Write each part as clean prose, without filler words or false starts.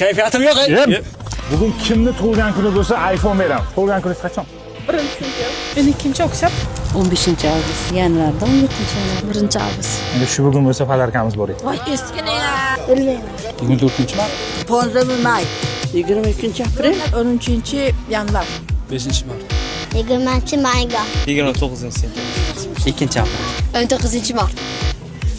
Kayfiyatim yo'q. Bugun kimni tug'ilgan kuni bo'lsa iPhone beraman. Tug'ilgan kuningiz qachon? 12-oktyabr. 15-avgust, yanvarda 17-yanvar, 1-avgust. Endi shu bugun bo'lsa podarkamiz bor edi. Voy, eskina-ya. 24-mart. 15-may, 22-aprel, 13-yanvar. 5-mart. 20-mayga. 29-sentyabr. 2-aprel. 19-mart.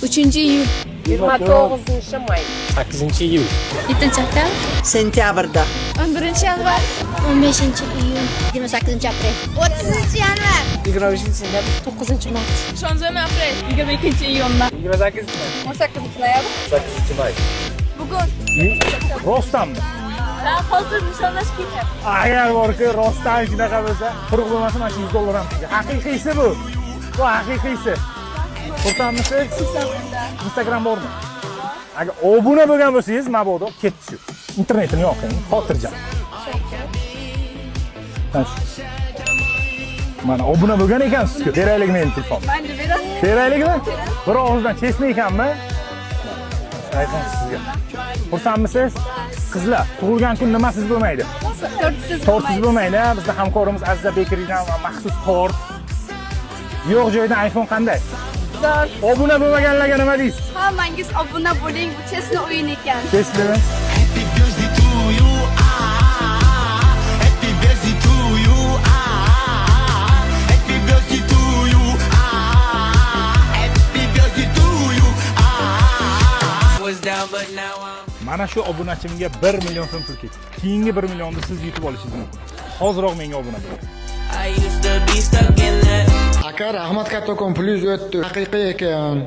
3-iyul. 29-may. 8-iyul. 7-oktyabr. Sentyabrda. 11-yanvar. 15-iyul. 28-aprel. 30-yanvar. 25-sentyabr. 9-mart. 10-aprel. 22-iyunlar. 18-noyabr. 8-may. Bugun. Rostdanmi? Hozir nishonlash ketyapti. Agar borki rostdan shunaqa bo'lsa, quruq bo'lmasa mana shu $100 ham sizga. Haqiqiysi bu. Bu haqiqiysi. Xursandmisiz? Instagram bormi? Agar obuna bo'lgan bo'lsangiz, mabodo ketdi shu. Internetini yoqing, xotirjam. Mana obuna bo'lgan ekansiz-ku. Beraylik meni telefon. Mayli, berasiz. Beraylikmi? Bir og'izdan chesmi ekanmi? Ayting sizga. Xursandmisiz? Qizlar, tug'ilgan kun nimasiz bo'lmaydi? Tortsiz bo'lmaydi. Bizda hamkorimiz Aziza Bekeridan maxsus tort. Yo'q joydan iPhone qanday? Obuna bo'lmaganlarga nima deysiz? Hammangiz obuna bo'ling, bu chesna o'yin ekan. Keslimi? Happy birthday to you, happy birthday to you, happy birthday to you, happy birthday to you. Was down but now I'm. Mana shu obunachimga 1 million so'm pul ketdi. Keyingi 1 millionni siz yutib olishingiz mumkin. Hoziroq menga obuna bo'ling. I used to be stuck in that. Aka rahmat kattakon pulingiz o'tdi. Haqiqiy ekan.